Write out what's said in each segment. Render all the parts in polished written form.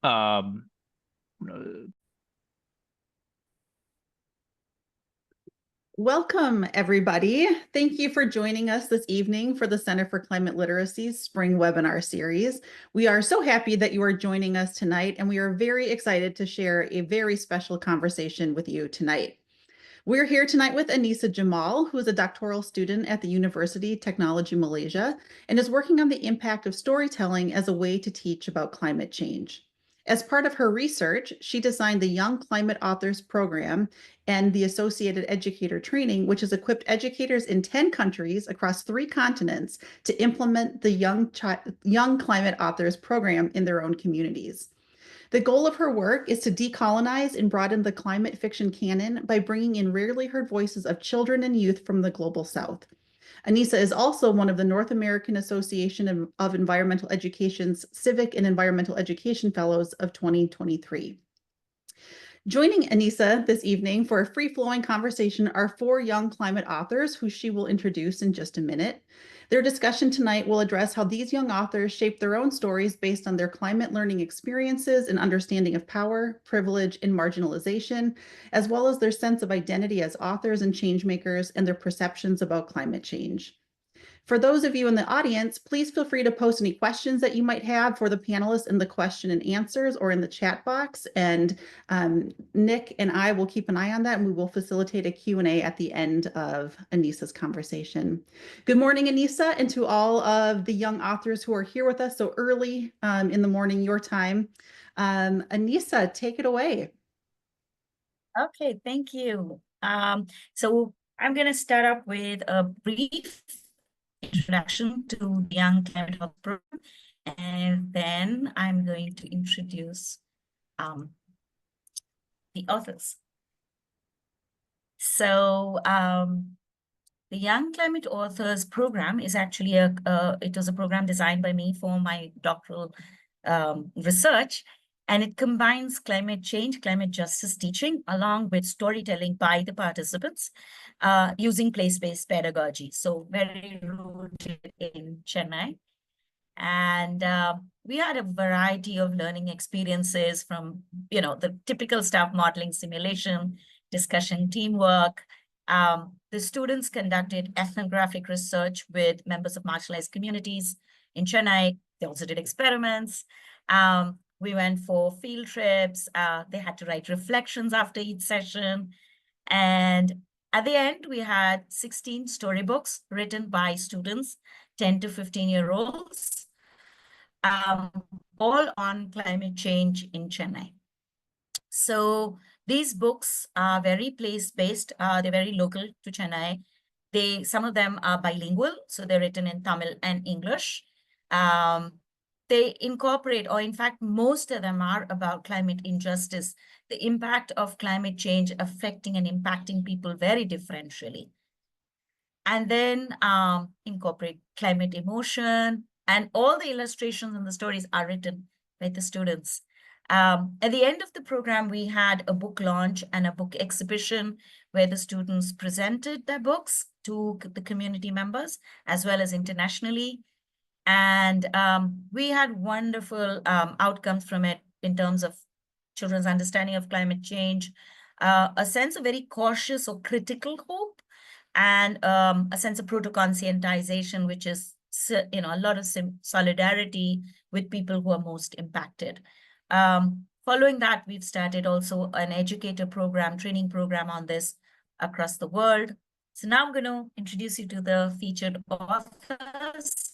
Um, Welcome, everybody. Thank you for joining us this evening for the Center for Climate Literacy's spring webinar series. We are so happy that you are joining us tonight, and we are very excited to share a very special conversation with you tonight. We're here tonight with Aneesa Jamal, who is a doctoral student at the University Technology Malaysia and is working on the impact of storytelling as a way to teach about climate change. As part of her research, she designed the Young Climate Authors Program and the associated educator training, which has equipped educators in 10 countries across 3 continents to implement the Young Climate Authors Program in their own communities. The goal of her work is to decolonize and broaden the climate fiction canon by bringing in rarely heard voices of children and youth from the global South. Aneesa is also one of the North American Association of Environmental Education's Civic and Environmental Education Fellows of 2023. Joining Aneesa this evening for a free-flowing conversation are 4 young climate authors who she will introduce in just a minute. Their discussion tonight will address how these young authors shape their own stories based on their climate learning experiences and understanding of power, privilege, and marginalization, as well as their sense of identity as authors and changemakers and their perceptions about climate change. For those of you in the audience, please feel free to post any questions that you might have for the panelists in the question and answers or in the chat box. And Nick and I will keep an eye on that, and we will facilitate a Q&A at the end of Aneesa's conversation. Good morning, Aneesa, and to all of the young authors who are here with us so early in the morning, your time. Aneesa, take it away. Okay, thank you. So I'm going to start up with a brief introduction to the Young Climate Authors Program, and then I'm going to introduce the authors. So the Young Climate Authors Program is actually it was a program designed by me for my doctoral research, and it combines climate change, climate justice teaching, along with storytelling by the participants using place-based pedagogy. So very rooted in Chennai. And we had a variety of learning experiences from, the typical stuff, modeling, simulation, discussion, teamwork. The students conducted ethnographic research with members of marginalized communities in Chennai. They also did experiments. We went for field trips. They had to write reflections after each session. And at the end, we had 16 storybooks written by students, 10 to 15-year-olds, all on climate change in Chennai. So these books are very place-based. They're very local to Chennai. Some of them are bilingual, so they're written in Tamil and English. They incorporate, or in fact, most of them are about climate injustice, the impact of climate change affecting and impacting people very differentially. And then incorporate climate emotion, and all the illustrations and the stories are written by the students. At the end of the program, we had a book launch and a book exhibition where the students presented their books to the community members, as well as internationally. And we had wonderful outcomes from it in terms of children's understanding of climate change, a sense of very cautious or critical hope, and a sense of proto-conscientization, which is, a lot of solidarity with people who are most impacted. Following that, we've started also an educator program, training program on this across the world. So now I'm going to introduce you to the featured authors.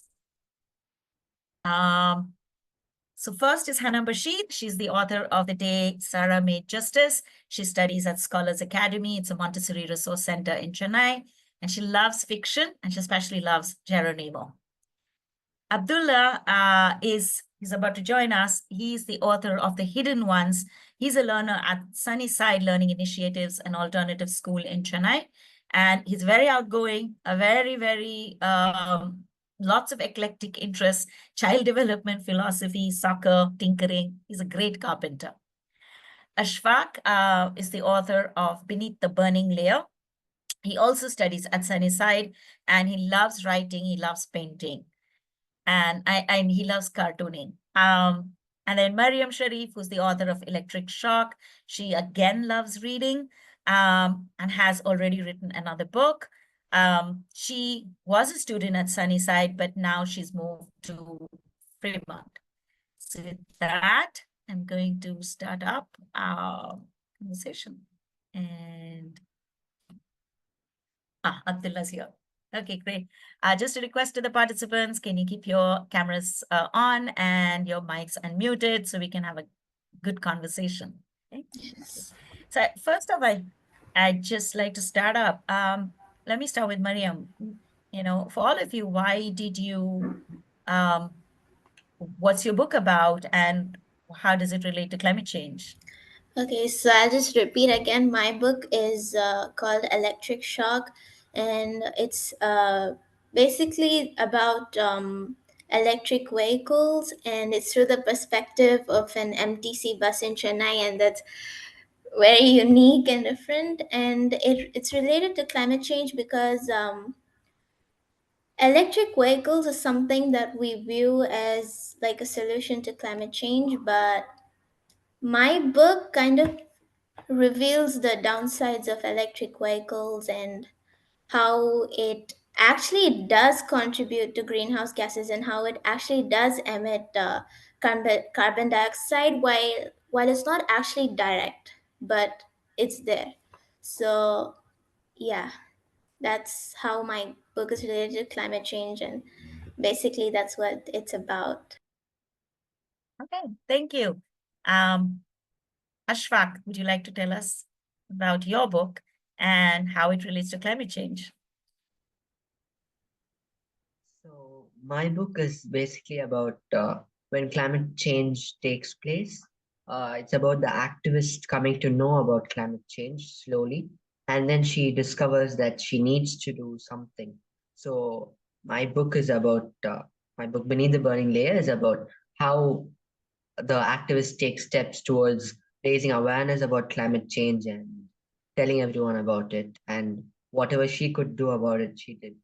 So first is Hana Basheer. She's the author of The Day Sarah Made Justice. She studies at Scholars Academy. It's a Montessori resource center in Chennai. And she loves fiction, and she especially loves Geronimo. Abdullah he's about to join us. He's the author of The Hidden Ones. He's a learner at Sunnyside Learning Initiatives, an alternative school in Chennai. And he's very outgoing, a very, very lots of eclectic interests, child development, philosophy, soccer, tinkering. He's a great carpenter. Ashfaq is the author of Beneath the Burning Layer. He also studies at Sunnyside, and he loves writing, he loves painting, and he loves cartooning. And then Mariam Sharif, who's the author of Electric Shock. She again loves reading and has already written another book. She was a student at Sunnyside, but now she's moved to Fremont. So with that, I'm going to start up our conversation. And Abdullah's here. Okay, great. Just a request to the participants, can you keep your cameras on and your mics unmuted so we can have a good conversation? Okay. So first off, I'd just like to start up. Let me start with Mariam. You know, for all of you, why did you, what's your book about and how does it relate to climate change? Okay, so I'll just repeat again. My book is called Electric Shock, and it's basically about electric vehicles, and it's through the perspective of an MTC bus in Chennai, and that's very unique and different. And it's related to climate change because electric vehicles is something that we view as like a solution to climate change, but my book kind of reveals the downsides of electric vehicles and how it actually does contribute to greenhouse gases and how it actually does emit carbon dioxide while it's not actually direct, but it's there. So yeah, that's how my book is related to climate change, and basically that's what it's about. Okay, thank you. Um, Ashfaq, would you like to tell us about your book and how it relates to climate change? So my book is basically about when climate change takes place. It's about the activist coming to know about climate change slowly, and then she discovers that she needs to do something. So my book Beneath the Burning Layer is about how the activist takes steps towards raising awareness about climate change and telling everyone about it, and whatever she could do about it, she did.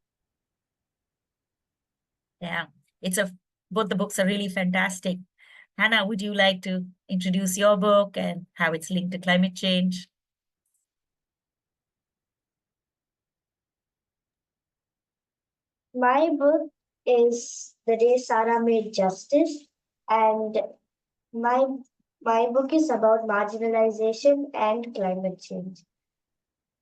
Yeah, it's a both the books are really fantastic. Hannah, would you like to introduce your book and how it's linked to climate change? My book is The Day Sarah Made Justice, and my my book is about marginalization and climate change.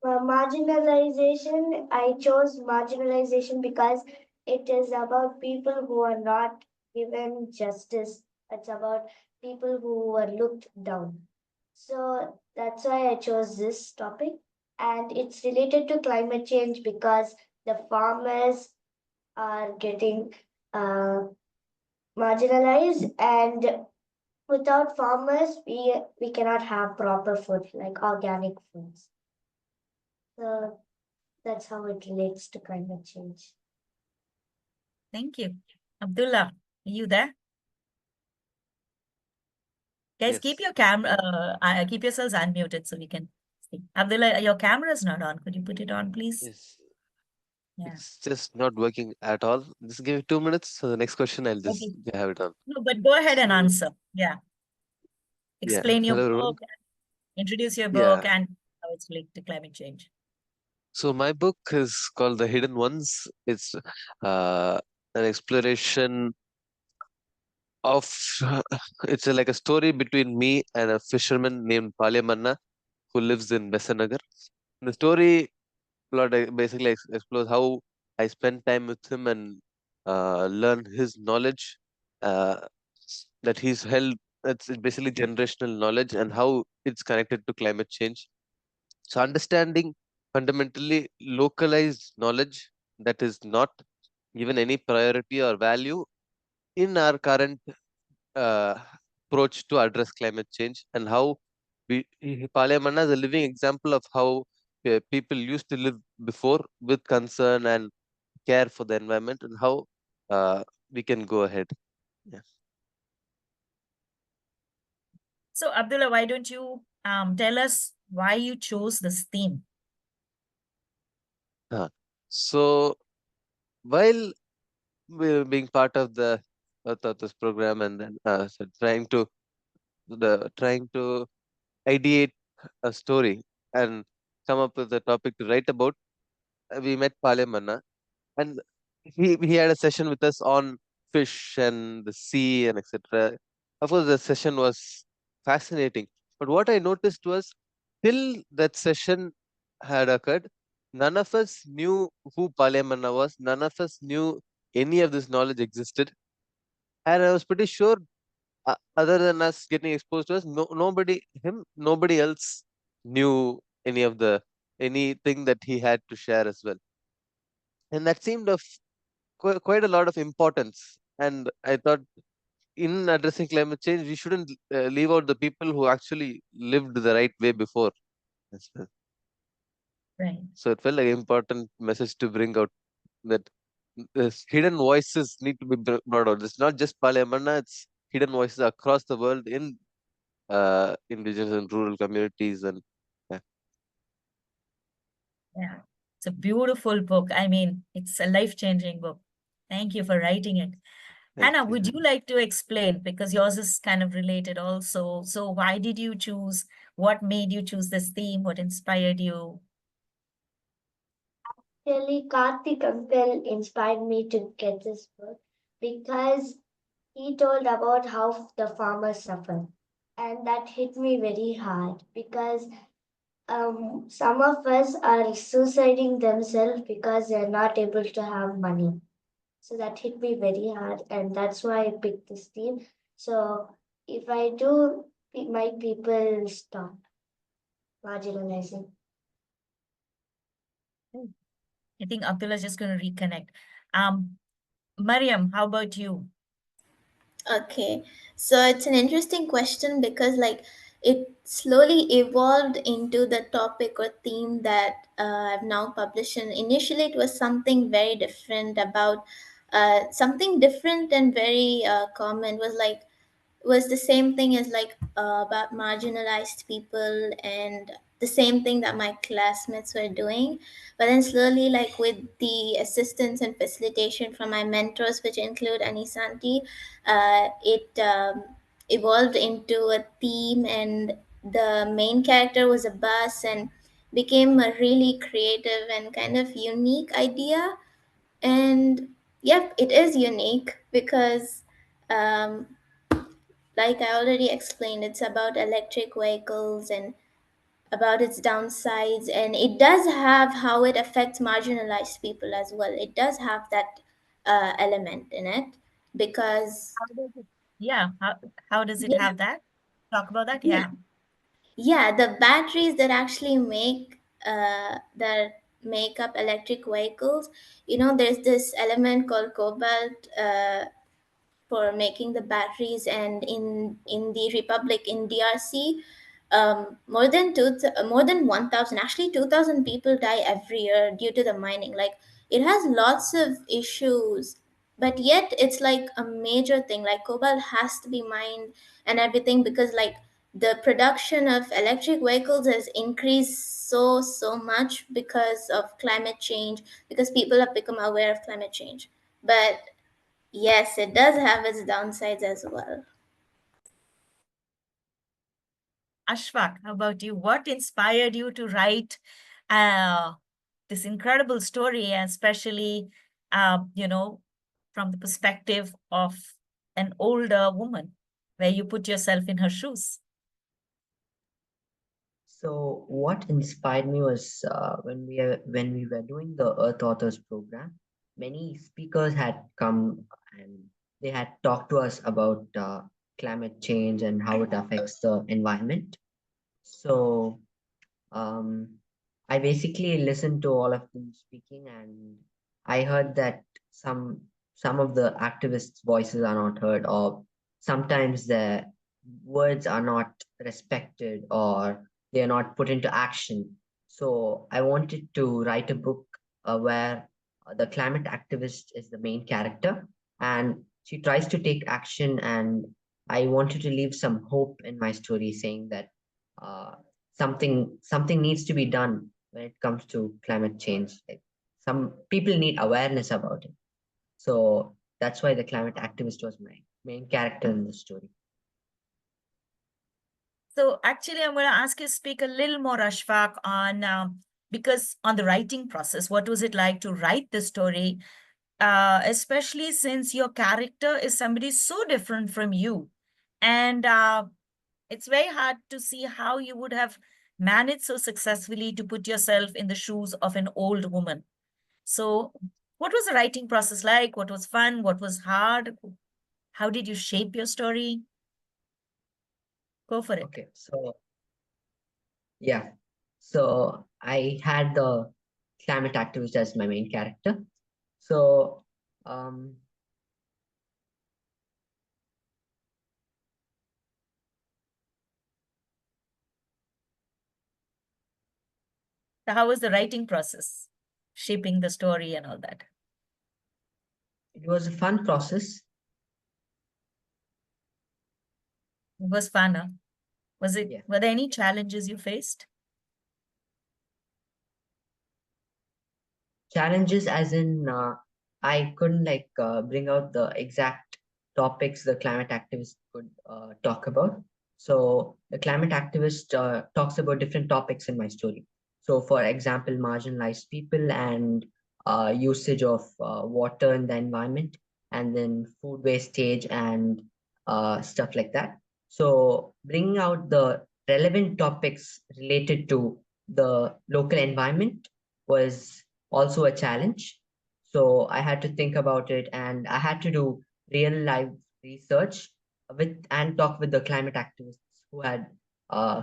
Marginalization, I chose marginalization because it is about people who are not given justice. It's about people who are looked down. So that's why I chose this topic. And it's related to climate change because the farmers are getting marginalized, and without farmers we cannot have proper food like organic foods. So that's how it relates to climate change. Thank you. Abdullah, are you there? Guys, keep Yes, your camera, keep yourselves unmuted so we can see. Abdullah, your camera is not on. Could you put it on, please? yes. Yeah. It's just not working at all. Just give me 2 minutes. So the next question, I'll just Okay. have it on. No, but go ahead and So, answer. Yeah. yeah. Explain your Hello, everyone. book, introduce your book, Yeah. and how it's linked to climate change. So my book is called The Hidden Ones. It's an exploration of it's like a story between me and a fisherman named Palayam Anna who lives in Besanagar. The story plot basically explores how I spend time with him and learn his knowledge uh, that he's held. It's basically generational knowledge and how it's connected to climate change. So understanding fundamentally localized knowledge that is not given any priority or value in our current uh, approach to address climate change, and how Parliament is a living example of how people used to live before with concern and care for the environment, and how uh, we can go ahead. Yeah. So, Abdullah, why don't you tell us why you chose this theme? So while being part of the Earth Authors program, and then so trying to ideate a story and come up with a topic to write about. We met Palayam Anna, and he had a session with us on fish and the sea and etc. Of course, the session was fascinating. But what I noticed was, till that session had occurred, none of us knew who Palayam Anna was. None of us knew any of this knowledge existed, and I was pretty sure, other than us getting exposed to us, nobody else knew anything that he had to share as well, and that seemed of quite a lot of importance. And I thought, in addressing climate change, we shouldn't leave out the people who actually lived the right way before as well. Right. So it felt like an important message to bring out, that hidden voices need to be brought out. It's not just Parliament; it's hidden voices across the world in indigenous and rural communities. And yeah, Yeah. It's a beautiful book. I mean, it's a life-changing book. Thank you for writing it. thank Hannah, you. would you like to explain? Because yours is kind of related also. So why did you choose? What made you choose this theme? What inspired you? Really, Karthik Uncle inspired me to get this book because he told about how the farmers suffer. And that hit me very hard because some of us are suiciding themselves because they're not able to have money. So that hit me very hard, and that's why I picked this theme. So if I do, my people stop marginalizing. I think Abdullah is just going to reconnect. Um, Mariam, how about you? Okay, so it's an interesting question because, like, it slowly evolved into the topic or theme that I've now published. And initially, it was something very different about something different and very common. Was the same thing as about marginalized people and the same thing that my classmates were doing. But then slowly, like with the assistance and facilitation from my mentors, which include Anisanti, it evolved into a theme, and the main character was a bus and became a really creative and kind of unique idea. And yep, it is unique because um, like I already explained, it's about electric vehicles and about its downsides, and it does have how it affects marginalized people as well. It does have that element in it because, How does it? Yeah, how does it yeah, have that? Talk about that. yeah, Yeah. yeah, the batteries that actually make up electric vehicles. There's this element called cobalt. For making the batteries, and in the republic, in DRC, more than 1000, actually 2000 people die every year due to the mining. Like, it has lots of issues, but yet it's like a major thing. Like, cobalt has to be mined and everything because, like, the production of electric vehicles has increased so much because of climate change, because people have become aware of climate change. But yes, it does have its downsides as well. Ashfaq, how about you? What inspired you to write uh, this incredible story, and especially, you know, from the perspective of an older woman, where you put yourself in her shoes? So what inspired me was when we were doing the Earth Authors program, many speakers had come and they had talked to us about climate change and how it affects the environment. So um, I basically listened to all of them speaking, and I heard that some some of the activists' voices are not heard, or sometimes their words are not respected, or they are not put into action. So I wanted to write a book where the climate activist is the main character, and she tries to take action. And I wanted to leave some hope in my story, saying that. Uh, something needs to be done when it comes to climate change. Like, some people need awareness about it. So that's why the climate activist was my main character in the story. So actually, I'm going to ask you to speak a little more, Ashfaq, on because on the writing process, what was it like to write the story, especially since your character is somebody so different from you, and it's very hard to see how you would have managed so successfully to put yourself in the shoes of an old woman. So, what was the writing process like? What was fun? What was hard? How did you shape your story? Go for it. Okay, so yeah, so I had the climate activist as my main character. So um, So how was the writing process, shaping the story and all that? it was a fun process. It was fun, huh? Was it, Yeah. were there any challenges you faced? Challenges as in I couldn't bring out the exact topics the climate activist could talk about. So the climate activist talks about different topics in my story. So for example, marginalized people and usage of water in the environment, and then food wastage and stuff like that. So bringing out the relevant topics related to the local environment was also a challenge. So I had to think about it, and I had to do real life research with and talk with the climate activists who had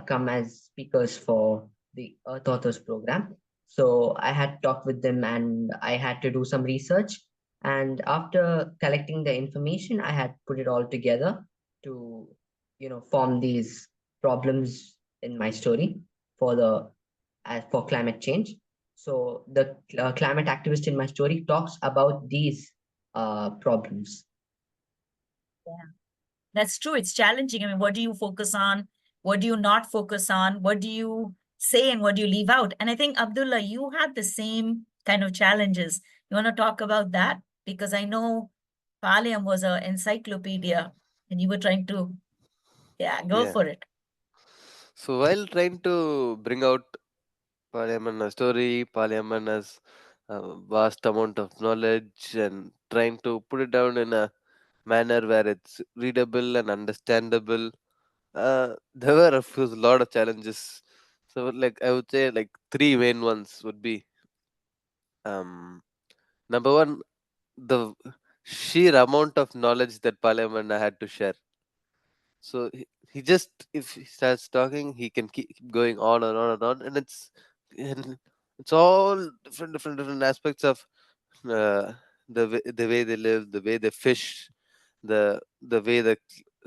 come as speakers for the Earth Authors program. So I had talked with them, and I had to do some research. And after collecting the information, I had put it all together to, form these problems in my story for the for climate change. So the climate activist in my story talks about these problems. Yeah, that's true. It's challenging. I mean, what do you focus on? What do you not focus on? What do you say and what do you leave out? And I think, Abdullah, you had the same kind of challenges. You want to talk about that? Because I know Palayam was an encyclopedia and you were trying to, yeah, go Yeah. for it. So while trying to bring out Palayam Anna's story, Palayam Anna's vast amount of knowledge, and trying to put it down in a manner where it's readable and understandable, there were of course a lot of challenges. So like I would say like three main ones would be um, number one, the sheer amount of knowledge that Parliament had to share. So he just, if he starts talking, he can keep going on and on and on, and it's all different aspects of the way they live, the way they fish, the way the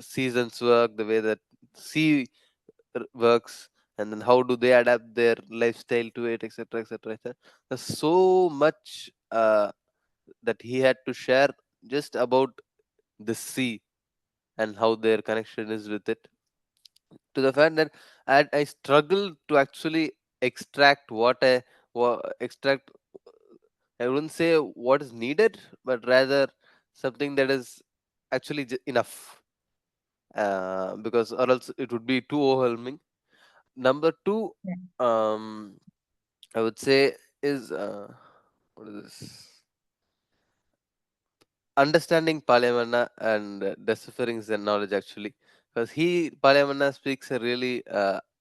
seasons work, the way that sea works, and then how do they adapt their lifestyle to it, etc., etc., etc. There's so much that he had to share just about the sea and how their connection is with it, to the fact that I struggle to actually extract extract. I wouldn't say what is needed, but rather something that is actually enough, because or else it would be too overwhelming. Number two, Yeah. um, I would say is what is this? Understanding Palayamanna and deciphering the knowledge actually, because Palayamanna speaks a really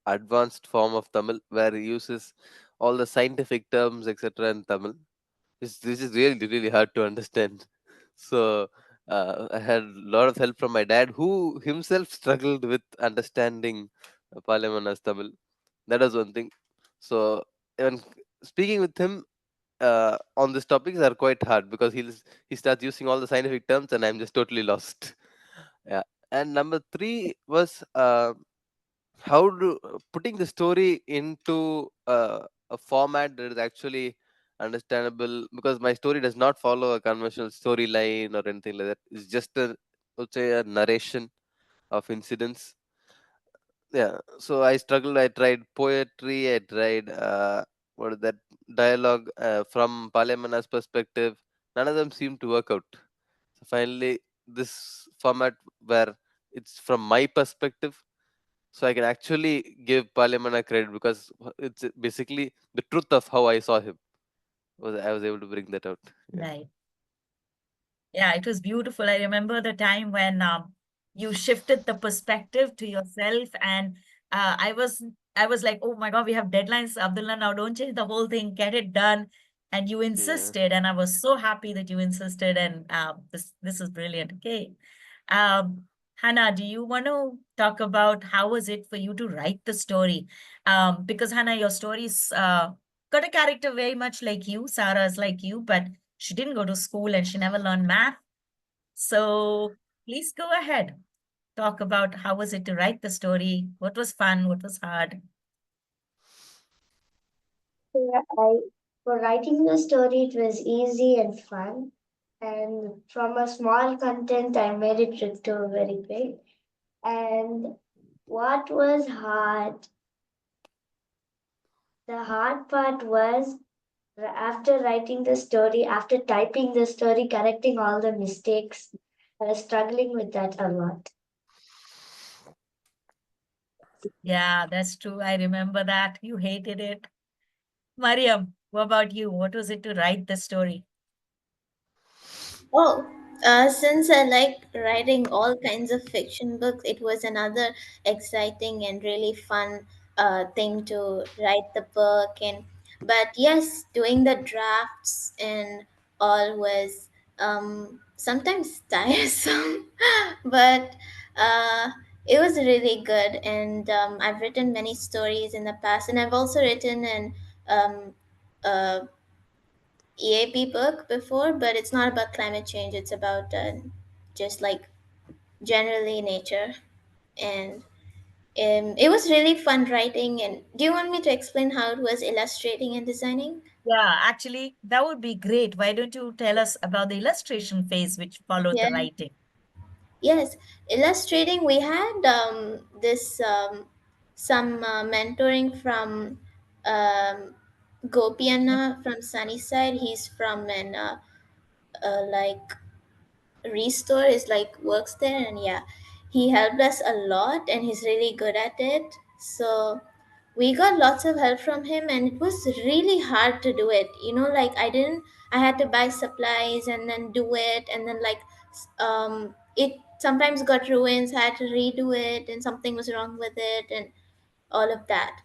advanced form of Tamil where he uses all the scientific terms etc. in Tamil. This is really hard to understand. So I had a lot of help from my dad, who himself struggled with understanding Palayamanna's Tamil. That was one thing. So even speaking with him on these topics are quite hard, because he starts using all the scientific terms and I'm just totally lost. Yeah. And number three was how do putting the story into a format that is actually understandable, because my story does not follow a conventional storyline or anything like that. It's just I would say a narration of incidents. Yeah, so I struggled. I tried poetry, I tried what is that, dialogue from Palemana's perspective. None of them seemed to work out. So finally, this format where it's from my perspective, so I can actually give Palayam Anna credit because it's basically the truth of how I saw him. I was able to bring that out. Yeah. Right. Yeah, it was beautiful. I remember the time when you shifted the perspective to yourself, and I was like, oh my God, we have deadlines, Abdullah. Now don't change the whole thing, get it done. And you Yeah. insisted, and I was so happy that you insisted. And this is brilliant. Okay, um, Hannah, do you want to talk about how was it for you to write the story? Because Hannah, your story's got a character very much like you. Sarah's like you, but she didn't go to school and she never learned math. So please go ahead. Talk about how was it to write the story? What was fun? What was hard? Yeah, for writing the story, it was easy and fun. And from a small content, I made it to a very big. And what was hard? The hard part was after writing the story, after typing the story, correcting all the mistakes. I was struggling with that a lot. Yeah, that's true. I remember that. You hated it. Mariam, what about you? What was it to write the story? Oh, since I like writing all kinds of fiction books, it was another exciting and really fun thing to write the book. And but yes, doing the drafts and all was sometimes tiresome, but uh, it was really good. And I've written many stories in the past, and I've also written an um, uh, EAP book before, but it's not about climate change. It's about just like generally nature. And it was really fun writing. And do you want me to explain how it was illustrating and designing? Yeah, actually, that would be great. Why don't you tell us about the illustration phase which followed Yeah. the writing? Yes, illustrating. We had this some mentoring from Gopi Anna from Sunnyside. He's from an like restore is like works there, and yeah, he helped us a lot and he's really good at it. So we got lots of help from him, and it was really hard to do it, like I had to buy supplies and then do it, and then like it sometimes got ruined, so I had to redo it and something was wrong with it and all of that.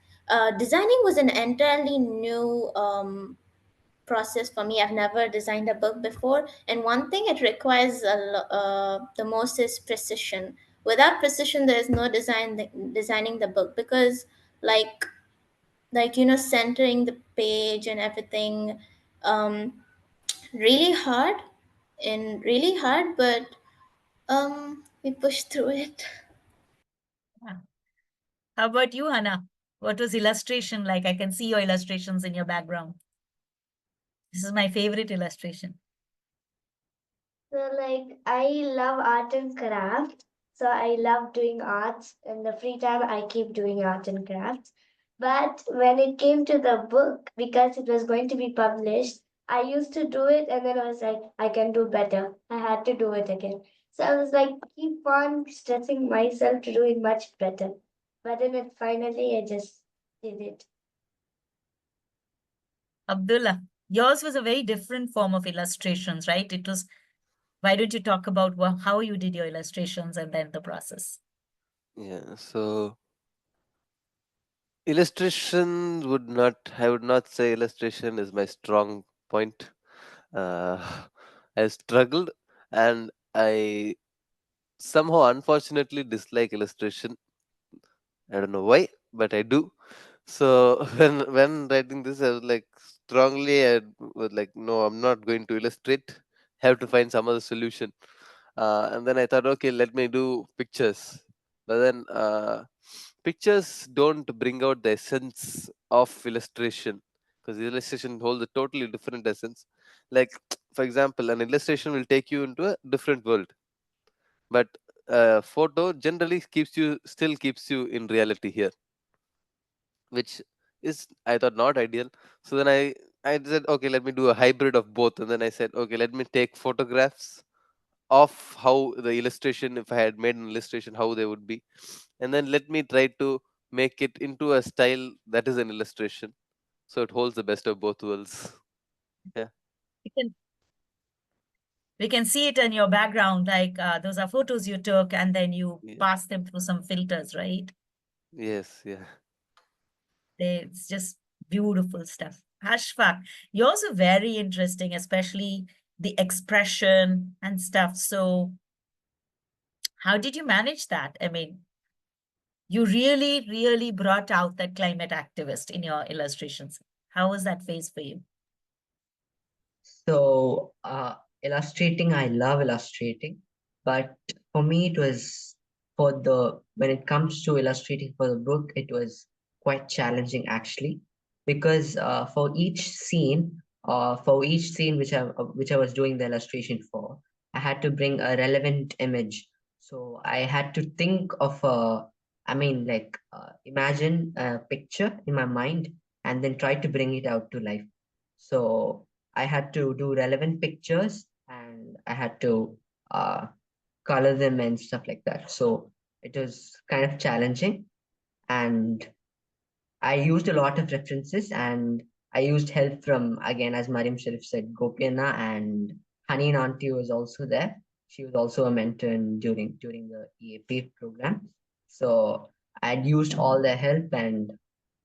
Designing was an entirely new process for me. I've never designed a book before, and one thing it requires the most is precision. Without precision, there is no designing the book because, like, centering the page and everything, um, really hard really hard, but we pushed through it. Yeah. How about you, Hannah? What was illustration like? I can see your illustrations in your background. This is my favorite illustration. So, like, I love art and craft. So, I love doing arts. In the free time, I keep doing art and crafts. But when it came to the book, because it was going to be published, I used to do it and then I was like, I can do better. I had to do it again. So, I was like, keep on stressing myself to do it much better. But then finally, I just did it. Abdullah, yours was a very different form of illustrations, right? It was, why don't you talk about how you did your illustrations and then the process? Yeah. So illustration would not. I would not say illustration is my strong point. Uh, I struggled, and I somehow, unfortunately, dislike illustration. I don't know why, but I do. So when writing this, I was like strongly, I was like, no, I'm not going to illustrate. Have to find some other solution. And then I thought, okay, let me do pictures. But then pictures don't bring out the essence of illustration because illustration holds a totally different essence. Like, for example, an illustration will take you into a different world, but photo generally keeps you in reality here, which is I thought not ideal. So then I said, okay, let me do a hybrid of both, and then I said, okay, let me take photographs of how the illustration, if I had made an illustration, how they would be, and then let me try to make it into a style that is an illustration, so it holds the best of both worlds. Yeah. We can we can see it in your background, like those are photos you took and then you Yeah. pass them through some filters, right? Yes. Yeah. It's just beautiful stuff. Ashfaq, you're also very interesting, especially the expression and stuff. So how did you manage that? I mean, you really, really brought out that climate activist in your illustrations. How was that phase for you? So, illustrating, I love illustrating, but for me, it was when it comes to illustrating for the book, it was quite challenging actually, because for each scene which I was doing the illustration for, I had to bring a relevant image. So I had to think of imagine a picture in my mind and then try to bring it out to life. So I had to do relevant pictures and I had to uh, color them and stuff like that. So it was kind of challenging. And I used a lot of references and I used help from, again, as Mariam Sharif said, Gopiana, and Haneen Auntie was also there. She was also a mentor during the EAP program. So I'd used all their help, and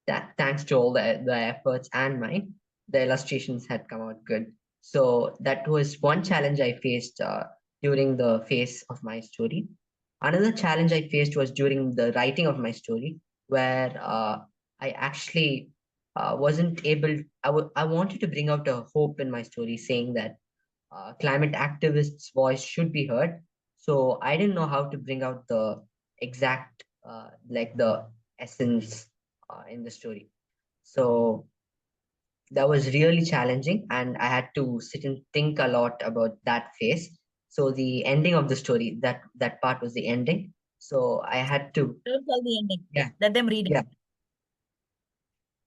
that thanks to all the efforts and mine, the illustrations had come out good. So that was one challenge I faced during the phase of my story. Another challenge I faced was during the writing of my story, where I actually wasn't able. I wanted to bring out a hope in my story, saying that climate activists' voice should be heard. So I didn't know how to bring out the exact, like the essence in the story. So that was really challenging, and I had to sit and think a lot about that phase. So the ending of the story, that part was the ending. So I had to, Don't tell the ending. yeah, Let them read yeah, it.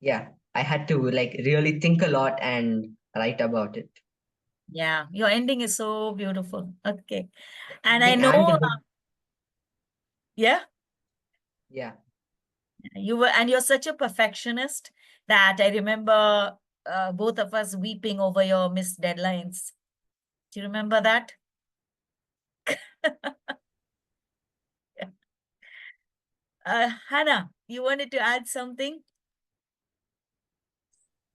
yeah. I had to like really think a lot and write about it. Yeah, your ending is so beautiful. Okay. The And I ending and know, the book, yeah, yeah. and you're such a perfectionist that I remember both of us weeping over your missed deadlines. Do you remember that? Hannah, you wanted to add something?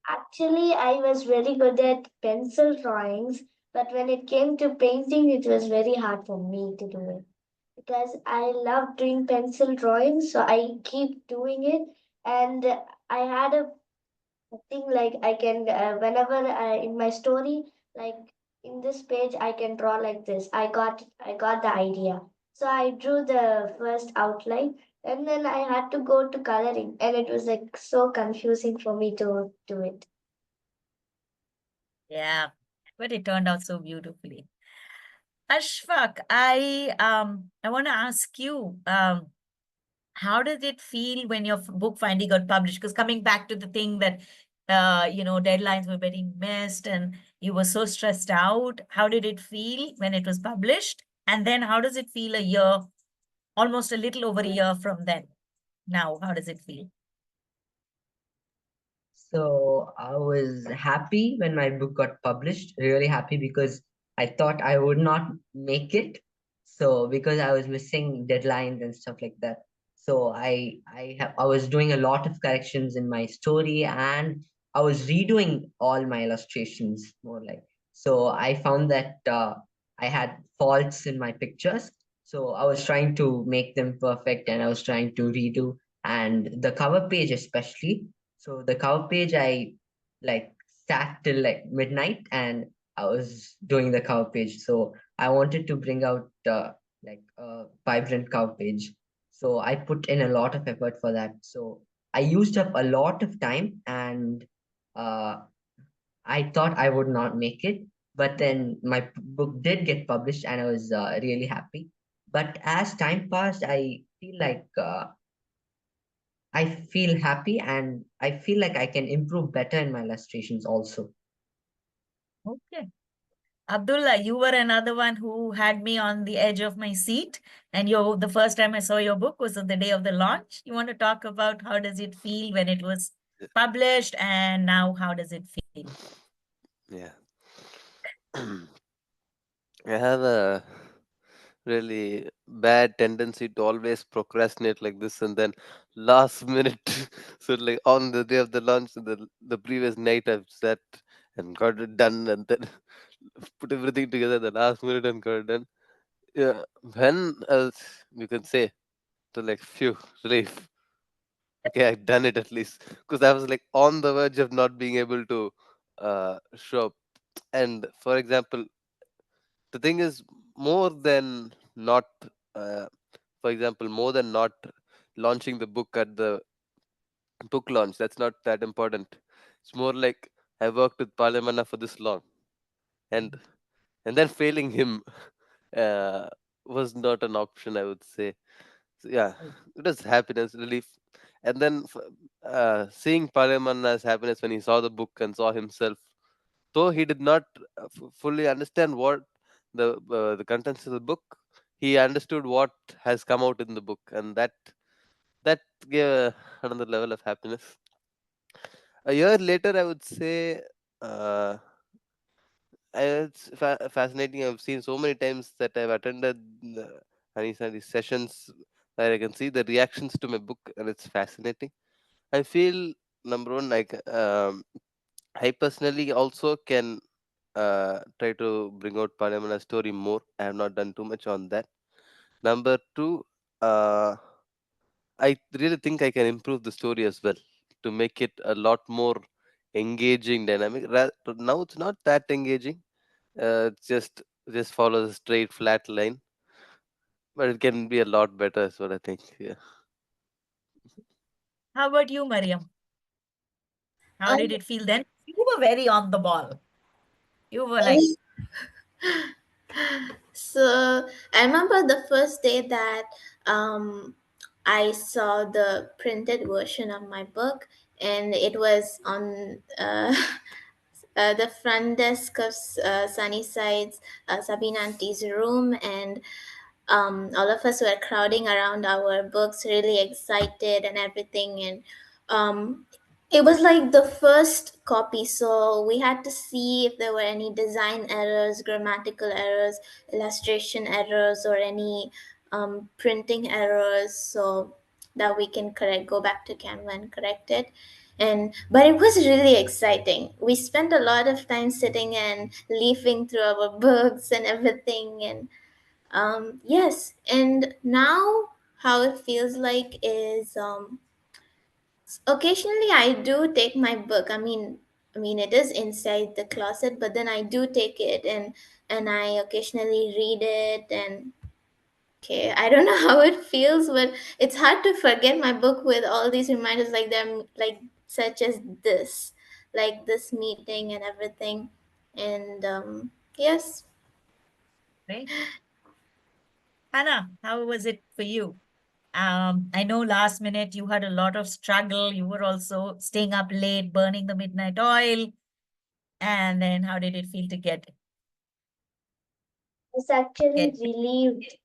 Actually, I was very good at pencil drawings, but when it came to painting, it was very hard for me to do it because I love doing pencil drawings, so I keep doing it. And I had a thing like I can, whenever in my story, like in this page, I can draw like this. I got the idea. So I drew the first outline and then I had to go to coloring, and it was like so confusing for me to do it. Yeah, but it turned out so beautifully. Ashfaq, I want to ask you, how did it feel when your book finally got published? Because coming back to the thing that deadlines were getting missed and you were so stressed out, how did it feel when it was published? And then how does it feel a year, almost a little over a year from then? Now, how does it feel? So I was happy when my book got published, really happy because I thought I would not make it. So because I was missing deadlines and stuff like that. So I was doing a lot of corrections in my story and I was redoing all my illustrations more like. So I found that I had faults in my pictures. So I was trying to make them perfect and I was trying to redo, and the cover page especially. So the cover page, I like sat till like midnight and I was doing the cover page. So I wanted to bring out like a vibrant cover page. So I put in a lot of effort for that. So I used up a lot of time, and uh, I thought I would not make it. But then my book did get published and I was really happy. But as time passed, I feel happy and I feel like I can improve better in my illustrations also. Okay. Abdullah, you were another one who had me on the edge of my seat. And the first time I saw your book was on the day of the launch. You want to talk about how does it feel when it was published, and now how does it feel? Yeah. I have a really bad tendency to always procrastinate like this, and then last minute, so like on the day of the launch, the previous night I've sat and got it done, and then put everything together the last minute and got it done. Yeah, when else you can say to like phew relief. Okay, I've done it at least, because I was like on the verge of not being able to show up. And for example, the thing is, more than not, uh, for example, more than not launching the book at the book launch, that's not that important. It's more like I worked with Palayam Anna for this long, and then failing him uh, was not an option, I would say. So, yeah, it was happiness, relief, and then seeing Palayam Anna's happiness when he saw the book and saw himself, though he did not fully understand what the contents of the book, he understood what has come out in the book, and that gave another level of happiness. A year later, I would say, uh, it's fascinating. I've seen so many times that I've attended Aneesa, these sessions where I can see the reactions to my book, and it's fascinating. I feel number one, like I personally also can try to bring out Parliament story more. I have not done too much on that. Number two, uh, I really think I can improve the story as well to make it a lot more engaging, dynamic. Now it's not that engaging. Just follows a straight flat line, but it can be a lot better. Is what I think. Yeah. How about you, Mariam? How Um, did it feel then? You were very on the ball. You were like, so I remember the first day that um, I saw the printed version of my book, and it was on the front desk of Sunnyside's Sabina Auntie's room, and all of us were crowding around our books, really excited and everything. And um, it was like the first copy, so we had to see if there were any design errors, grammatical errors, illustration errors, or any printing errors, so that we can go back to Canva and correct it. And but it was really exciting. We spent a lot of time sitting and leafing through our books and everything. And yes, and now how it feels like is occasionally I do take my book. I mean it is inside the closet, but then I do take it, and I occasionally read it. And okay, I don't know how it feels, but it's hard to forget my book with all these reminders, like them, like such as this, like this meeting and everything. And yes. great. Hannah, how was it for you? I know last minute you had a lot of struggle. You were also staying up late, burning the midnight oil. And then how did it feel to I was actually get relieved.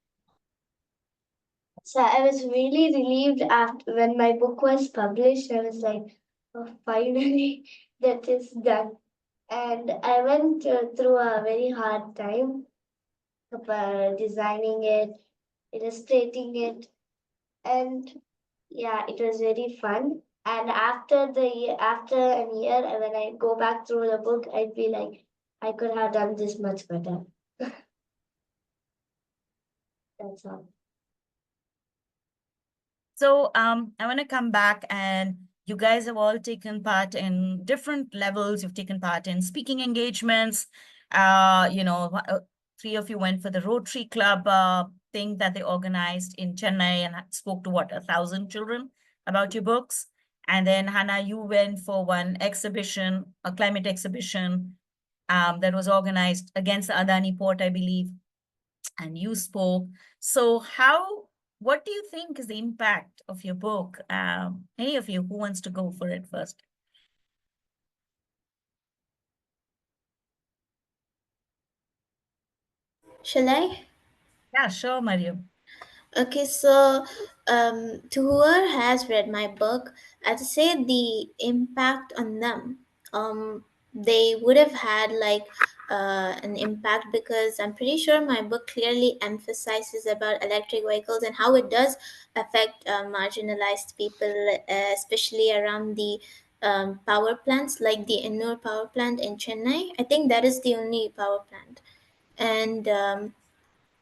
So I was really relieved after when my book was published. I was like, oh, finally, that is done. And I went through a very hard time designing it, illustrating it, and yeah, it was very fun. And after a year, when I go back through the book, I feel like I could have done this much better. That's all. So I want to come back, and you guys have all taken part in different levels. You've taken part in speaking engagements. Three of you went for the Rotary Club thing that they organized in Chennai and spoke to 1,000 children about your books. And then Hannah, you went for one exhibition, a climate exhibition that was organized against the Adani port, I believe, and you spoke. So what do you think is the impact of your book? Any of you who wants to go for it first? Shall I? Yeah, sure, Mariam. Okay, so to whoever has read my book, I'd say the impact on them, they would have had like an impact because I'm pretty sure my book clearly emphasizes about electric vehicles and how it does affect marginalized people, especially around the power plants, like the Ennur power plant in Chennai. I think that is the only power plant, and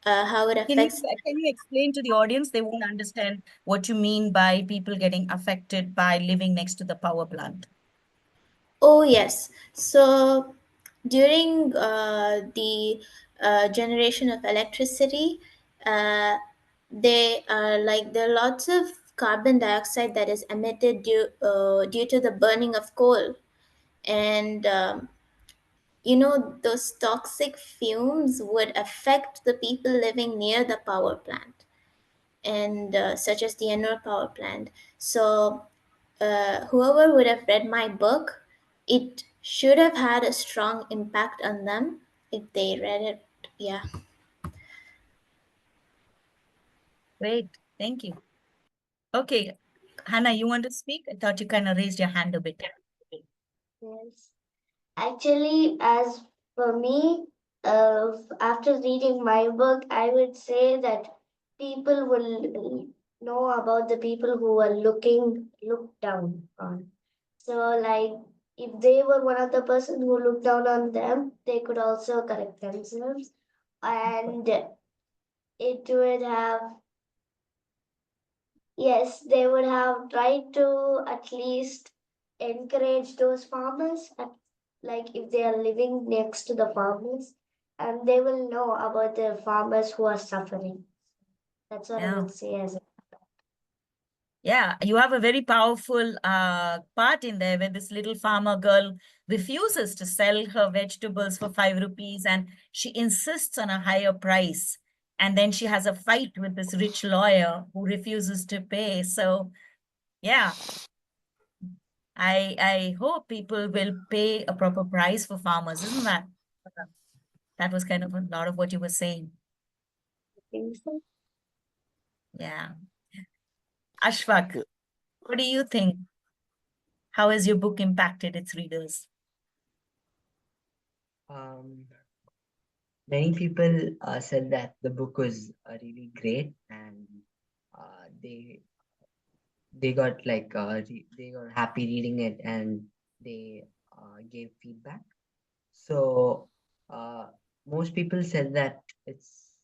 how it Can you affects. can you explain to the audience? They won't understand what you mean by people getting affected by living next to the power plant. Oh, yes. So during the generation of electricity, uh, there are lots of carbon dioxide that is emitted due to the burning of coal, and those toxic fumes would affect the people living near the power plant, and such as the Ennore power plant. So whoever would have read my book, it should have had a strong impact on them if they read it. Yeah. Great, thank you. Okay, Hannah, you want to speak? I thought you kind of raised your hand a bit. Yes. Actually, as for me, after reading my book, I would say that people will know about the people who are looked down on. So, like, if they were one of the person who looked down on them, they could also correct themselves, and it would have, yes, they would have tried to at least encourage those farmers, like if they are living next to the farmers, and they will know about the farmers who are suffering. That's what I Yeah. would say as a Yeah, you have a very powerful part in there where this little farmer girl refuses to sell her vegetables for 5 rupees and she insists on a higher price. And then she has a fight with this rich lawyer who refuses to pay. So, yeah, I hope people will pay a proper price for farmers, isn't that? That was kind of a lot of what you were saying. thing. So, Yeah. Ashfaq, Yeah. what do you think? How has your book impacted its readers? Um, Many people said that the book was really great, and they got like they were happy reading it, and they gave feedback. So uh, most people said that it's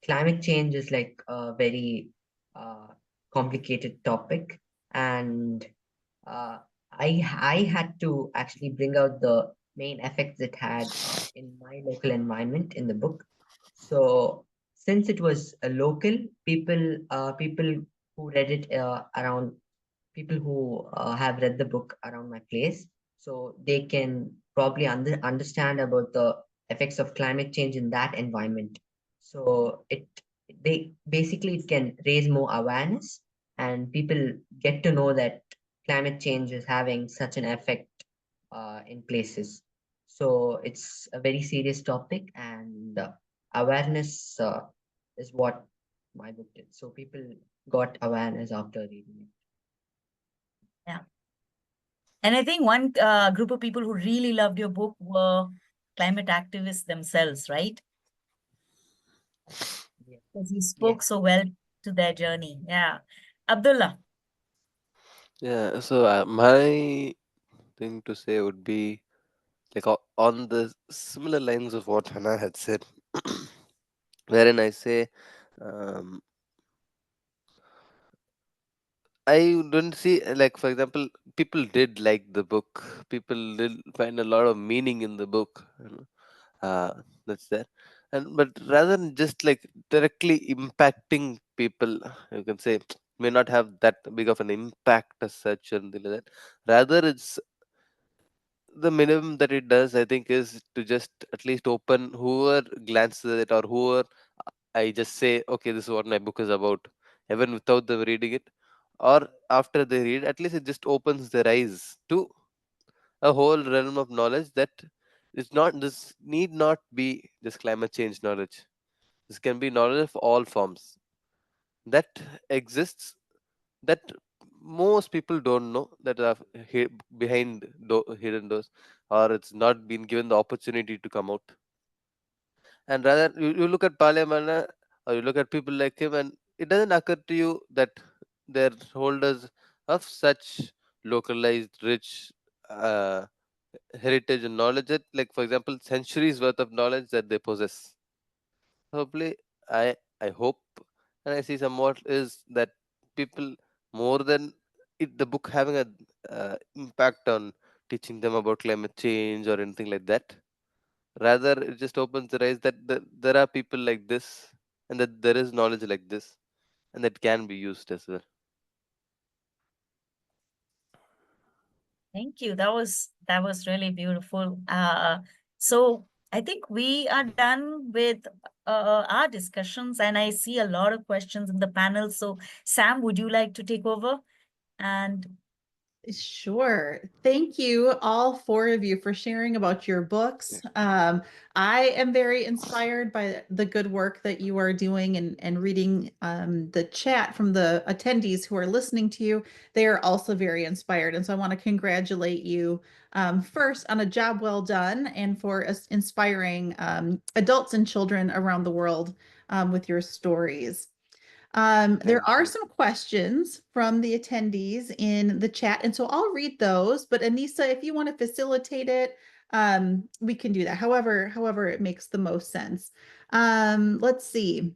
climate change is like a very uh, complicated topic, and uh, I had to actually bring out the main effects it had in my local environment in the book. So since it was a local, people who read it around, people who have read the book around my place, so they can probably understand about the effects of climate change in that environment. So they basically it can raise more awareness, and people get to know that climate change is having such an effect in places. So it's a very serious topic, and awareness is what my book did. So people got awareness after reading it. Yeah. And I think one group of people who really loved your book were climate activists themselves, right? Yeah. Because you Yes. spoke so well to their journey. Yeah. Abdullah. Yeah. So my thing to say would be like on the similar lines of what Hannah had said, wherein I say, um, I don't see like for example, people did like the book. People did find a lot of meaning in the book. That's there, and but rather than just like directly impacting people, you can say may not have that big of an impact as such and things like that. Rather, it's the minimum that it does. I think is to just at least open whoever glances at it or whoever I just say, okay, this is what my book is about, even without them reading it, or after they read, at least it just opens their eyes to a whole realm of knowledge that It's not, this need not be just climate change knowledge. This can be knowledge of all forms that exists, that most people don't know, that are behind hidden doors, or it's not been given the opportunity to come out. And rather, you look at Palayam Anna, or you look at people like him, and it doesn't occur to you that they're holders of such localized, rich uh, heritage and knowledge, that, like, for example, centuries worth of knowledge that they possess. Hopefully, I hope, and I see somewhat is that people, more than the book having a impact on teaching them about climate change or anything like that, rather it just opens their eyes that there are people like this, and that there is knowledge like this, and that can be used as well. Thank you. That was really beautiful. So I think we are done with our discussions, and I see a lot of questions in the panel. So Sam, would you like to take over? And Sure. Thank you, all four of you, for sharing about your books. I am very inspired by the good work that you are doing, and reading the chat from the attendees who are listening to you. They are also very inspired. And so I want to congratulate you first on a job well done, and for inspiring adults and children around the world with your stories. There Thank are you. some questions from the attendees in the chat, and so I'll read those. But Aneesa, if you want to facilitate it, we can do that. However, it makes the most sense. Let's see.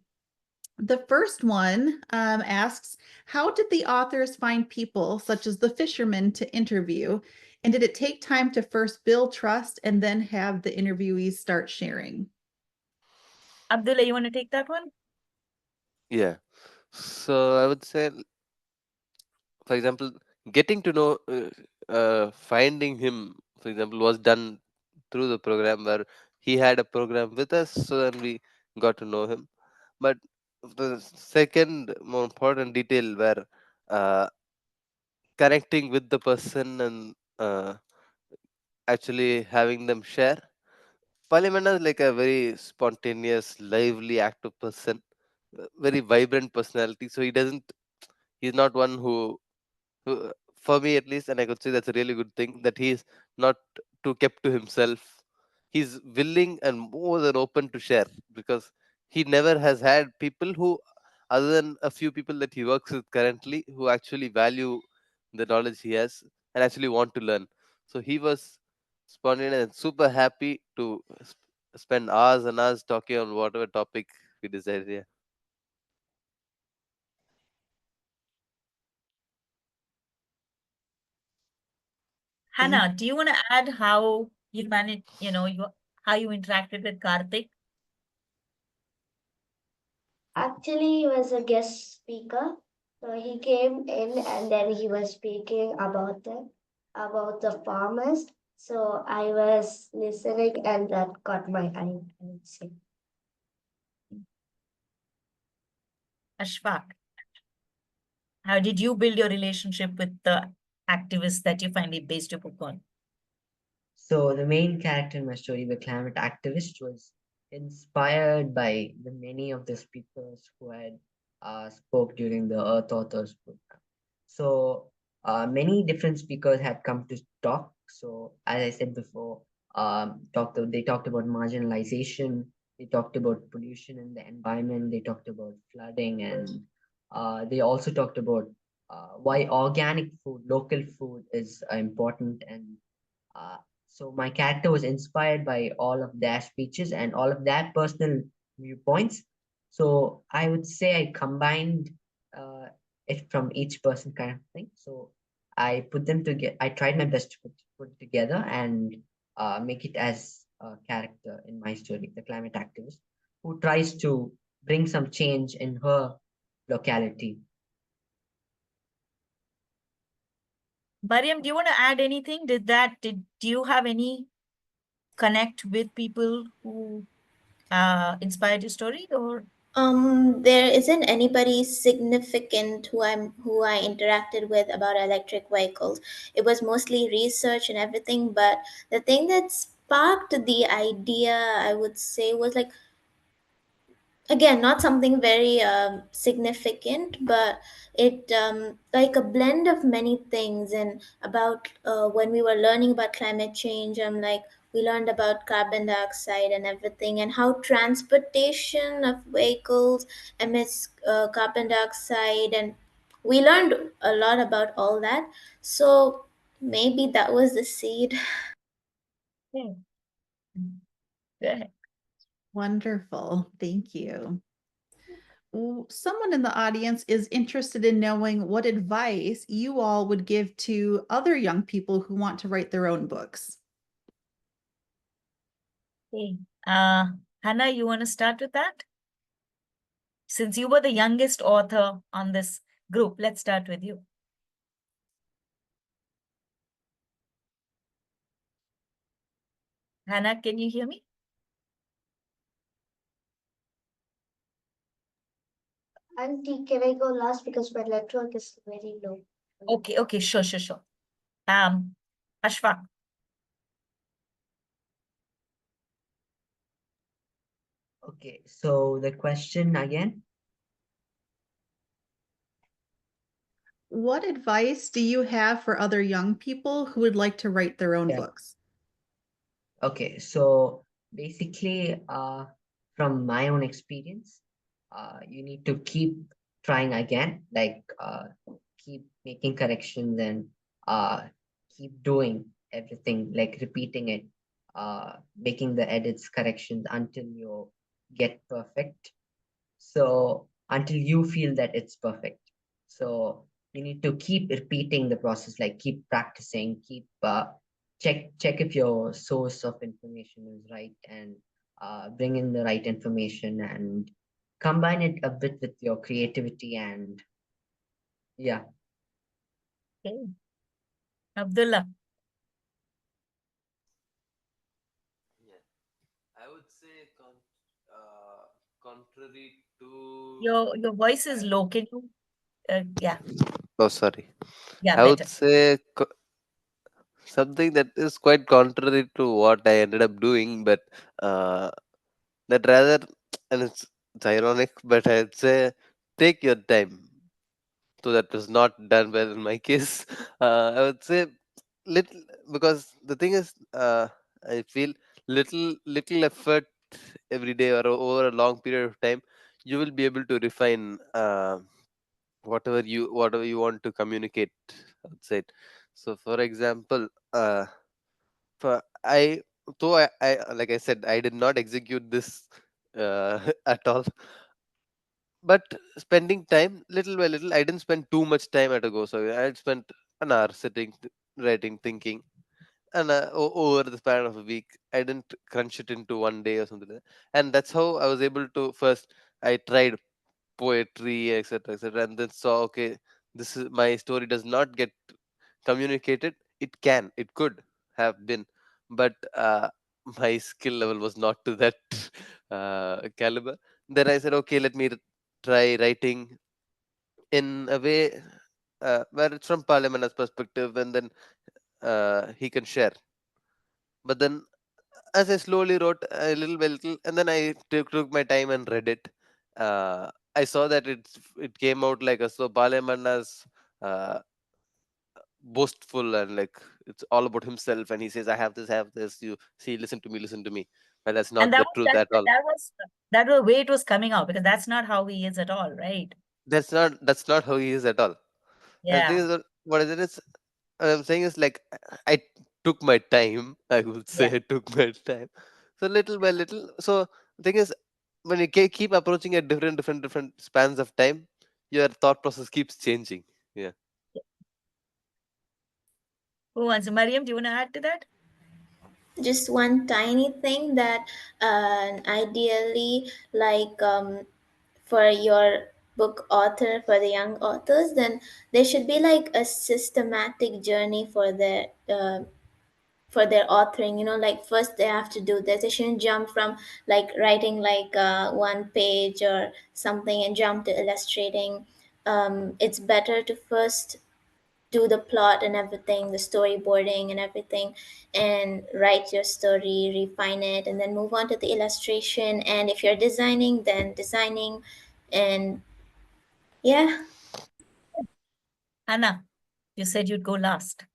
The first one asks, how did the authors find people such as the fishermen to interview? And did it take time to first build trust and then have the interviewees start sharing? Abdullah, you want to take that one? Yeah. So I would say, for example, getting to know, finding him, for example, was done through the program, where he had a program with us, so then we got to know him. But the second more important detail, where uh, connecting with the person and actually having them share. Parliament is like a very spontaneous, lively, active person, very vibrant personality. So he doesn't. He's not one who, for me at least, and I could say that's a really good thing, that he's not too kept to himself. He's willing and more than open to share, because he never has had people who, other than a few people that he works with currently, who actually value the knowledge he has and actually want to learn. So he was spontaneous and super happy to spend hours and hours talking on whatever topic we decided. Yeah. Thank Hannah, do you want to add how you managed, how you interacted with Karthik? Actually, he was a guest speaker. So he came in and then he was speaking about the farmers. So I was listening and that caught my eye, I would say. Ashfaq, how did you build your relationship with the activists that you finally based your book on? So the main character in my story, the climate activist, was inspired by the many of the speakers who had spoke during the Earth Authors program. So many different speakers had come to talk. So as I said before, they talked about marginalization. They talked about pollution in the environment. They talked about flooding, and they also talked about why organic food, local food, is important. And uh, so my character was inspired by all of their speeches and all of their personal viewpoints. So I would say I combined uh, it from each person kind of thing. So I put them together. I tried my best to put it together and make it as a character in my story, the climate activist, who tries to bring some change in her locality. Mariam, do you want to add anything? Do you have any connect with people who inspired your story, or? There isn't anybody significant who I interacted with about electric vehicles. It was mostly research and everything, but the thing that's sparked the idea, I would say, was like, again, not something very significant, but it like a blend of many things. And about when we were learning about climate change, I'm like, we learned about carbon dioxide and everything, and how transportation of vehicles emits carbon dioxide, and we learned a lot about all that. So maybe that was the seed. Okay. Good. Wonderful. Thank you. Someone in the audience is interested in knowing what advice you all would give to other young people who want to write their own books. Okay. Hannah, you want to start with that? Since you were the youngest author on this group, let's start with you. Hannah, can you hear me? Auntie, can I go last because my network is very low? Okay, sure. Ashfaq. Okay, so the question again. What advice do you have for other young people who would like to write their own Yeah. books? Okay, so basically, from my own experience, you need to keep trying again, like keep making corrections and uh, keep doing everything, like repeating it, making the edits, corrections until you get perfect. So until you feel that it's perfect. So you need to keep repeating the process, like keep practicing, keep check if your source of information is right, and bring in the right information and combine it a bit with your creativity. And yeah. Okay. Abdullah, Yeah, I would say contrary to. your voice is low. Can you? Yeah, Oh, sorry. yeah, I would better. say something that is quite contrary to what I ended up doing, but uh, that rather, and it's ironic, but I'd say take your time. So that was not done well in my case. I would say little, because the thing is, I feel little effort every day or over a long period of time, you will be able to refine whatever you want to communicate outside. So, for example, for I though I like I said, I did not execute this at all, but spending time little by little, I didn't spend too much time at a go. So I had spent an hour sitting, writing, thinking, and over the span of a week, I didn't crunch it into one day or something like that. And that's how I was able to first. I tried poetry, etc., etc., and then saw, okay, this is my story does not get communicated. It could have been, but my skill level was not to that caliber. Then I said, okay, let me try writing in a way where it's from Palayam Anna's perspective, and then he can share. But then, as I slowly wrote a little by little, and then I took my time and read it, I saw that it came out like a so Palayam Anna's uh, boastful, and like it's all about himself, and he says, I have this, you see, listen to me. But that's And not the truth at all. that was the way it was coming out, because that's not how he is at all, right? That's not how he is at all. And the thing Yeah, is that what is it is, what I'm saying is, like, I took my time. I would say yeah. I took my time. So little by little. So the thing is, when you keep approaching at different spans of time, your thought process keeps changing. Yeah. Who wants? Mariam, do you want to add to that? Just one tiny thing that ideally, like for your book author, for the young authors, then there should be like a systematic journey for their authoring. Like, first they have to do this. They shouldn't jump from like writing like one page or something and jump to illustrating. It's better to first do the plot and everything, the storyboarding and everything, and write your story, refine it, and then move on to the illustration. And if you're designing, then designing, and yeah. Hannah, you said you'd go last.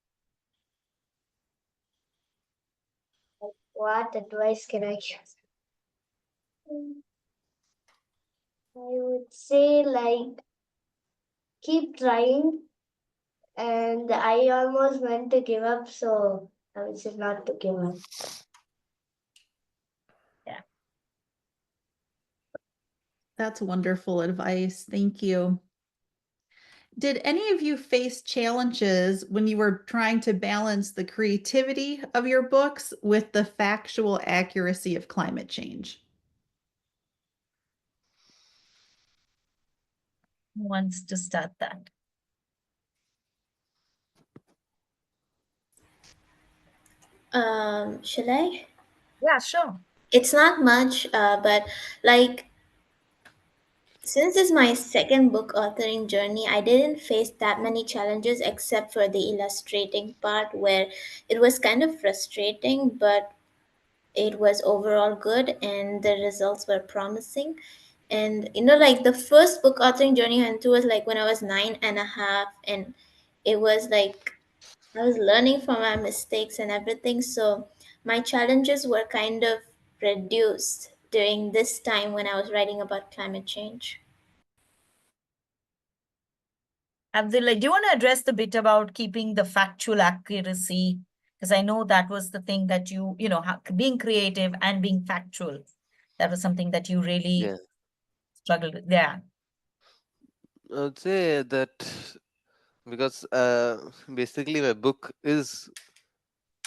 What advice can I give? I would say like keep trying, and I almost went to give up, so I would say not to give up. Yeah. That's wonderful advice. Thank you. Did any of you face challenges when you were trying to balance the creativity of your books with the factual accuracy of climate change? Who wants to start that? Shall I? Yeah, sure. It's not much, but like, since it's my second book authoring journey, I didn't face that many challenges except for the illustrating part where it was kind of frustrating, but it was overall good and the results were promising. And like the first book authoring journey I went through was like when I was 9.5, and it was like I was learning from my mistakes and everything. So my challenges were kind of reduced during this time when I was writing about climate change. Abdullah, do you want to address the bit about keeping the factual accuracy? Because I know that was the thing that being creative and being factual, that was something that you really Yeah, struggled with. Yeah. I would say that because basically my book is,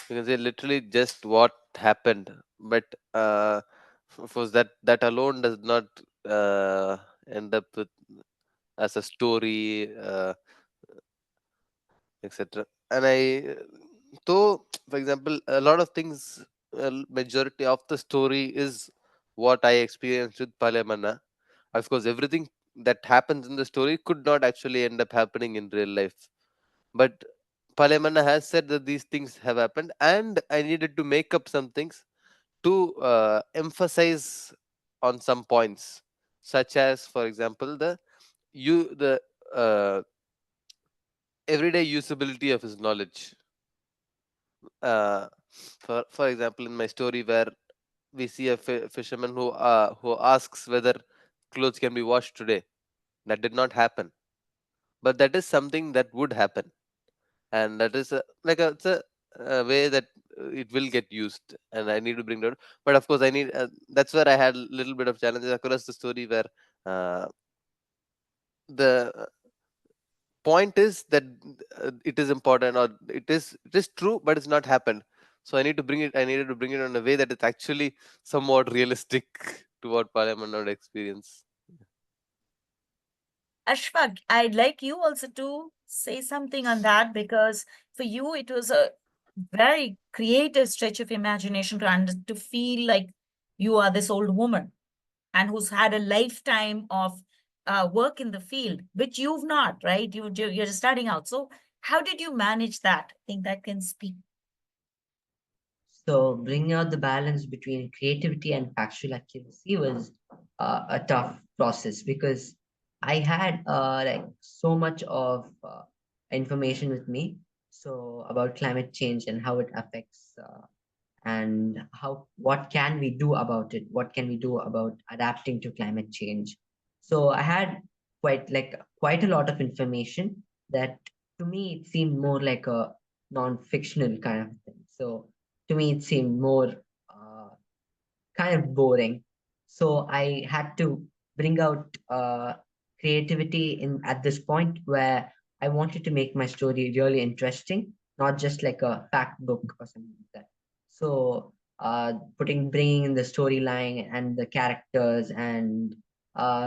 you can say, literally just what happened, but of course that alone does not end up with as a story, etc. And though, for example, a lot of things, majority of the story is what I experienced with Palayam Anna. Of course, everything that happens in the story could not actually end up happening in real life. But Palayam Anna has said that these things have happened, and I needed to make up some things to emphasize on some points, such as, for example, the uh, everyday usability of his knowledge. For example, in my story, where we see a fisherman who asks whether clothes can be washed today. That did not happen, but that is something that would happen, and that is it's a way that it will get used, and I need to bring that. But of course, I need that's where I had a little bit of challenges across the story, where uh, the point is that it is important, or it is true, but it's not happened. So I needed to bring it in a way that it's actually somewhat realistic to what Parliament would experience. Ashfaq, I'd like you also to say something on that, because for you it was a very creative stretch of imagination to feel like you are this old woman and who's had a lifetime of work in the field, which you've not, right? You're just starting out. So how did you manage that? I think that can speak. So bringing out the balance between creativity and factual accuracy was a tough process because I had like so much of information with me. So about climate change and how it affects and how what can we do about it? What can we do about adapting to climate change? So I had quite a lot of information that to me it seemed more like a non-fictional kind of thing. So to me it seemed more kind of boring. So I had to bring out creativity in at this point where I wanted to make my story really interesting, not just like a fact book or something like that. So bringing in the storyline and the characters and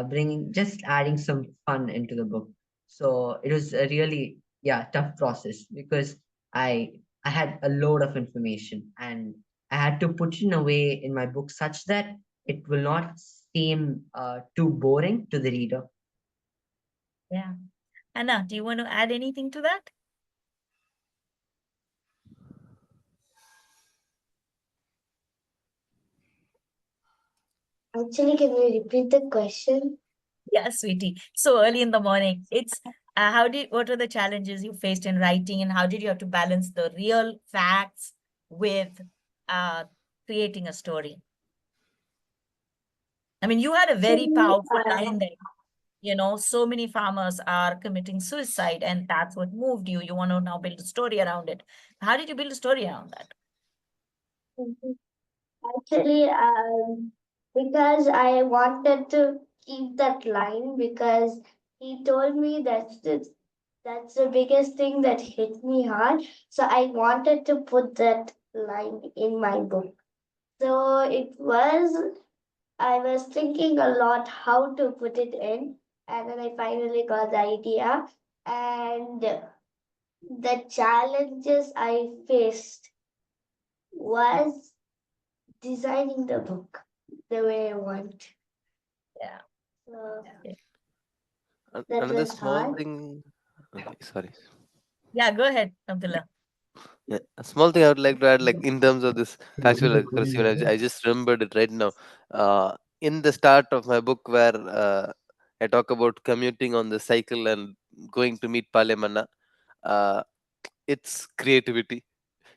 bringing just adding some fun into the book. So it was a really tough process because I I had a load of information and I had to put it in a way in my book such that it will not seem too boring to the reader. Yeah. Anna, do you want to add anything to that? Actually, can you repeat the question? Yeah, sweetie. So early in the morning, it's what are the challenges you faced in writing, and how did you have to balance the real facts with uh, creating a story? I mean, you had a very Actually, powerful line there. You know, so many farmers are committing suicide, and that's what moved you. You want to now build a story around it. How did you build a story around that? actually, because I wanted to keep that line because he told me that's the biggest thing that hit me hard. So I wanted to put that line in my book. So I was thinking a lot how to put it in, and then I finally got the idea. And the challenges I faced was designing the book the way I want. Yeah. So Yeah. that Another was small hard. thing. Okay, sorry. Yeah, go ahead, Abdullah. Yeah, a small thing I would like to add, like in terms of this factual accuracy, when I just remembered it right now. In the start of my book, where I talk about commuting on the cycle and going to meet Palayam Anna, uh, it's creativity,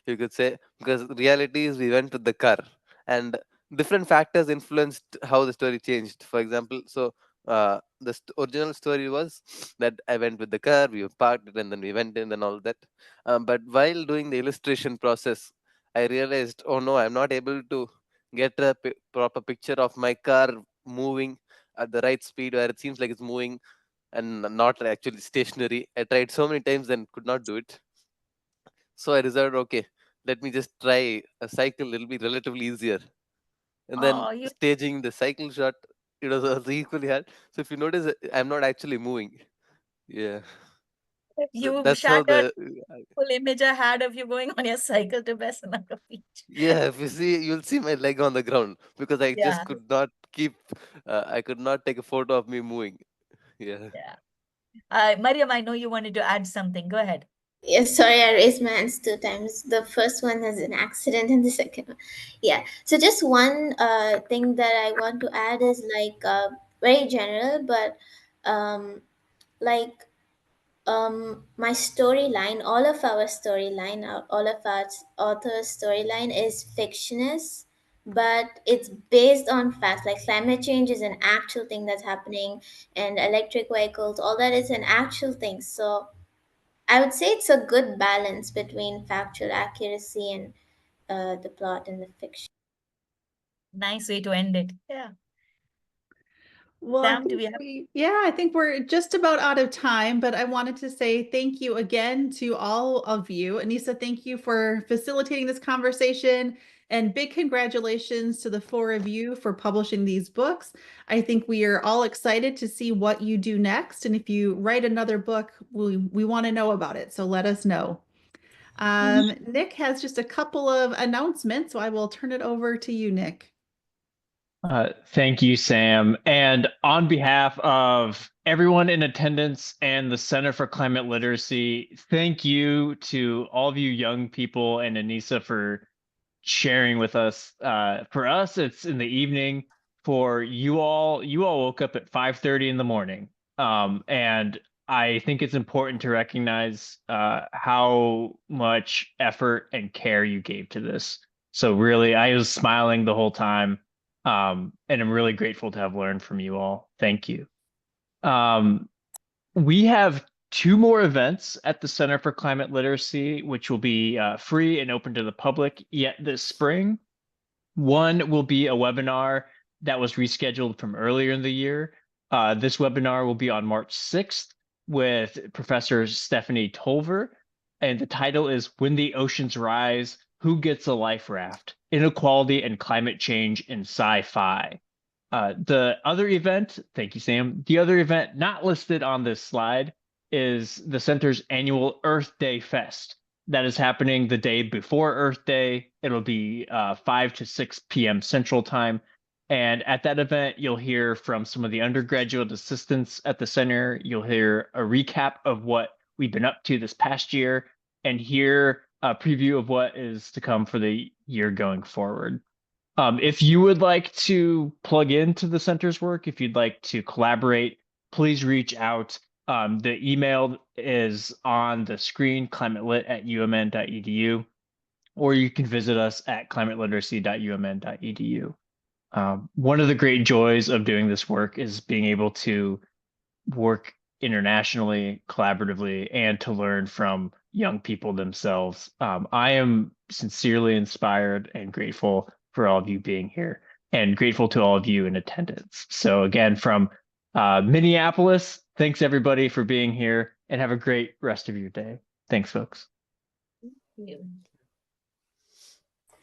you could say, because reality is we went with the car, and different factors influenced how the story changed. For example, so the original story was that I went with the car, we parked it, and then we went in and all that. But while doing the illustration process, I realized, oh no, I'm not able to get a proper picture of my car moving at the right speed where it seems like it's moving and not actually stationary. I tried so many times and could not do it. So I resolved, okay, let me just try a cycle. It'll be relatively easier. And then Oh, you staging the cycle shot, it was also equally hard. So if you notice, I'm not actually moving. Yeah. So you that's how shattered the full image I had of you going on your cycle to Bessanaka Beach. yeah. If you see, you'll see my leg on the ground because I just Yeah, could not keep. I could not take a photo of me moving. Yeah. yeah. Mariam, I know you wanted to add something. Go ahead. Yes, sorry, I raised my hands two times. The first one is an accident, and the second one, yeah. So just one thing that I want to add is like very general, but um, like my storyline, all of our storyline, all of our author's storyline is fictionist, but it's based on facts. Like climate change is an actual thing that's happening, and electric vehicles, all that is an actual thing. So I would say it's a good balance between factual accuracy and the plot and the fiction. Nice way to end it. Yeah. Well, Sam, do we have? I think we're just about out of time, but I wanted to say thank you again to all of you. Aneesa, thank you for facilitating this conversation, and big congratulations to the four of you for publishing these books. I think we are all excited to see what you do next. And if you write another book, we want to know about it. So let us know. Nick has just a couple of announcements, so I will turn it over to you, Nick. Thank you, Sam. And on behalf of everyone in attendance and the Center for Climate Literacy, thank you to all of you young people and Aneesa for sharing with us. For us, it's in the evening. For you all woke up at 5:30 in the morning. And I think it's important to recognize how much effort and care you gave to this. So really, I was smiling the whole time. And I'm really grateful to have learned from you all. Thank you. Um, we have two more events at the Center for Climate Literacy, which will be free and open to the public yet this spring. One will be a webinar that was rescheduled from earlier in the year. This webinar will be on March 6th with Professor Stephanie Tolver, and the title is When the Oceans Rise, Who Gets a Life Raft? Inequality and Climate Change in Sci-Fi. The other event, thank you, Sam. The other event not listed on this slide is the center's annual Earth Day Fest. That is happening the day before Earth Day. It'll be 5 to 6 p.m. Central Time. And at that event, you'll hear from some of the undergraduate assistants at the center. You'll hear a recap of what we've been up to this past year and hear a preview of what is to come for the year going forward. If you would like to plug into the center's work, if you'd like to collaborate, please reach out. The email is on the screen, climatelit@umn.edu, or you can visit us at climateliteracy.umn.edu. One of the great joys of doing this work is being able to work internationally, collaboratively, and to learn from young people themselves. I am sincerely inspired and grateful for all of you being here and grateful to all of you in attendance. So again, from Minneapolis, thanks everybody for being here and have a great rest of your day. Thanks, folks.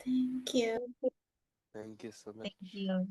Thank you. Thank you so much. Thank you.